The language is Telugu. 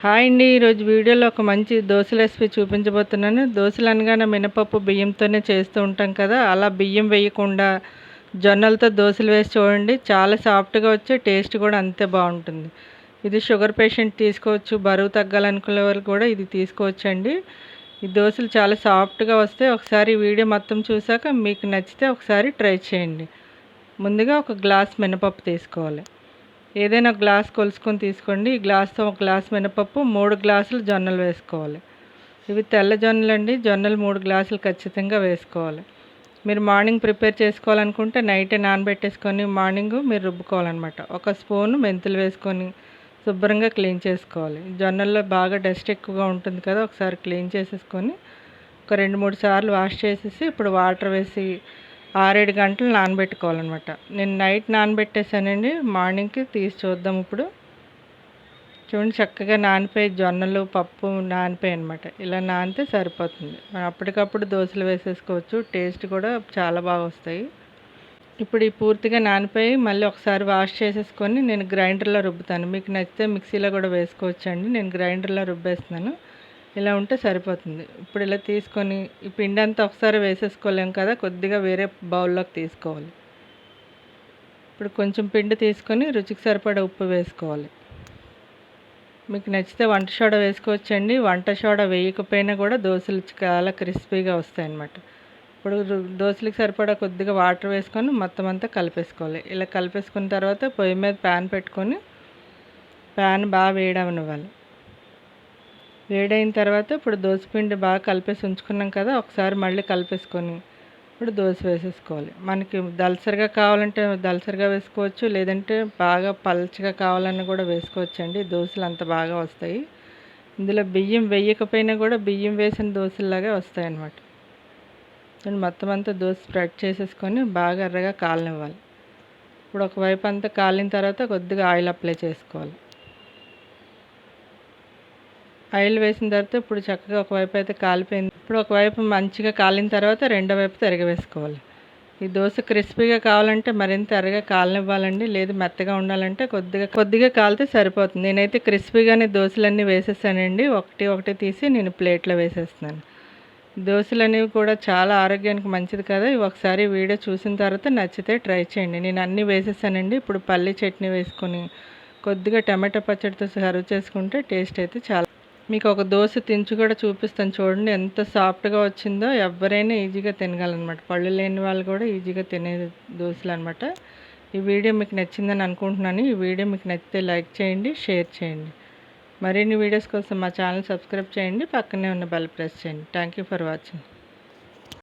హాయ్ అండి. ఈరోజు వీడియోలో ఒక మంచి దోసల రెసిపీ చూపించబోతున్నాను. దోసలు అనగానే మినపప్పు బియ్యంతోనే చేస్తూ ఉంటాం కదా! అలా బియ్యం వేయకుండా జొన్నలతో దోసలు వేసి చూడండి. చాలా సాఫ్ట్‌గా వచ్చి టేస్ట్ కూడా అంతే బావుంటుంది. ఇది షుగర్ పేషెంట్ తీసుకోవచ్చు. బరువు తగ్గాలనుకునే వాళ్ళు కూడా ఇది తీసుకోవచ్చండి. ఈ దోసలు చాలా సాఫ్ట్‌గా వస్తాయి. ఒకసారి ఈ వీడియో మొత్తం చూసాక మీకు నచ్చితే ఒకసారి ట్రై చేయండి. ముందుగా ఒక గ్లాస్ మినపప్పు తీసుకోవాలి. ఏదైనా గ్లాస్ కొలుసుకొని తీసుకోండి. ఈ గ్లాస్‌తో ఒక గ్లాస్ మినపప్పు, 3 గ్లాసులు జొన్నలు వేసుకోవాలి. ఇవి తెల్ల జొన్నలండి. జొన్నలు 3 గ్లాసులు ఖచ్చితంగా వేసుకోవాలి. మీరు మార్నింగ్ ప్రిపేర్ చేసుకోవాలనుకుంటే నైటే నానబెట్టేసుకొని మార్నింగు మీరు రుబ్బుకోవాలన్నమాట. ఒక స్పూను మెంతులు వేసుకొని శుభ్రంగా క్లీన్ చేసుకోవాలి. జొన్నల్లో బాగా డస్ట్ ఎక్కువగా ఉంటుంది కదా! ఒకసారి క్లీన్ చేసేసుకొని ఒక 2, 3 సార్లు వాష్ చేసేసి ఇప్పుడు వాటర్ వేసి 6, 7 గంటలు నానబెట్టుకోవాలన్నమాట. నేను నైట్ నానబెట్టేసానండి. మార్నింగ్‌కి తీసి చూద్దాం ఇప్పుడు. చూడండి చక్కగా నానిపోయి జొన్నలు, పప్పు నానిపోయాయి అనమాట. ఇలా నానితే సరిపోతుంది. మనం అప్పటికప్పుడు దోసలు వేసేసుకోవచ్చు. టేస్ట్ కూడా చాలా బాగా వస్తాయి. ఇప్పుడు ఈ పూర్తిగా నానిపోయి మళ్ళీ ఒకసారి వాష్ చేసేసుకొని నేను గ్రైండర్‌లో రుబ్బుతాను. మీకు నచ్చితే మిక్సీలో కూడా వేసుకోవచ్చండి. నేను గ్రైండర్‌లో రుబ్బేస్తున్నాను. ఇలా ఉంటే సరిపోతుంది. ఇప్పుడు ఇలా తీసుకొని ఈ పిండి అంతా ఒకసారి వేసేసుకోలేం కదా! కొద్దిగా వేరే బౌల్లోకి తీసుకోవాలి. ఇప్పుడు కొంచెం పిండి తీసుకొని రుచికి సరిపడా ఉప్పు వేసుకోవాలి. మీకు నచ్చితే వంట సోడా వేసుకోవచ్చండి. వంట సోడా వేయకపోయినా కూడా దోసలు చాలా క్రిస్పీగా వస్తాయన్నమాట. ఇప్పుడు దోసలకు సరిపడా కొద్దిగా వాటర్ వేసుకొని మొత్తం అంతా కలిపేసుకోవాలి. ఇలా కలిపేసుకున్న తర్వాత పొయ్యి మీద ప్యాన్ పెట్టుకొని ప్యాన్ బాగా వేడవనివ్వాలి. వేడైన తర్వాత ఇప్పుడు దోసపిండి బాగా కలిపేసి ఉంచుకున్నాం కదా! ఒకసారి మళ్ళీ కలిపేసుకొని ఇప్పుడు దోస వేసేసుకోవాలి. మనకి దళసరిగా కావాలంటే దళసరిగా వేసుకోవచ్చు. లేదంటే బాగా పల్చగా కావాలన్నా కూడా వేసుకోవచ్చండి. దోసలు అంత బాగా వస్తాయి. ఇందులో బియ్యం వేయకపోయినా కూడా బియ్యం వేసిన దోసల్లాగే వస్తాయన్నమాట. మొత్తం అంతా దోస స్ప్రెడ్ చేసేసుకొని బాగా ఎర్రగా కాలనివ్వాలి. ఇప్పుడు ఒకవైపు అంతా కాలిన తర్వాత కొద్దిగా ఆయిల్ అప్లై చేసుకోవాలి. ఆయిల్ వేసిన తర్వాత ఇప్పుడు చక్కగా ఒకవైపు అయితే కాలిపోయింది. ఇప్పుడు ఒకవైపు మంచిగా కాలిన తర్వాత రెండో వైపు తిరగవేసుకోవాలి. ఈ దోశ క్రిస్పీగా కావాలంటే మరింత ఎర్రగా కాలనివ్వాలండి. లేదు మెత్తగా ఉండాలంటే కొద్దిగా కాలితే సరిపోతుంది. నేనైతే క్రిస్పీగానే దోశలన్నీ వేసేసానండి. ఒకటి ఒకటి తీసి నేను ప్లేట్లో వేసేస్తున్నాను. దోశలు అనేవి కూడా చాలా ఆరోగ్యానికి మంచిది కదా! ఇవి ఒకసారి వీడియో చూసిన తర్వాత నచ్చితే ట్రై చేయండి. నేను అన్నీ వేసేసానండి. ఇప్పుడు పల్లీ చట్నీ వేసుకొని కొద్దిగా టమాటో పచ్చడితో సర్వ్ చేసుకుంటే టేస్ట్ అయితే చాలా మీకు ఒక దోశ తించి కూడా చూపిస్తాను చూడండి. ఎంత సాఫ్ట్‌గా వచ్చిందో ఎవ్వరైనా ఈజీగా తినగలరనమాట. పళ్ళు లేని వాళ్ళు కూడా ఈజీగా తినే దోశలనమాట. ఈ వీడియో మీకు నచ్చిందని అనుకుంటున్నాను. ఈ వీడియో మీకు నచ్చితే లైక్ చేయండి, షేర్ చేయండి. మరిన్ని వీడియోస్ కోసం మా ఛానల్ సబ్స్క్రైబ్ చేయండి. పక్కనే ఉన్న బెల్ ప్రెస్ చేయండి. Thank you for watching.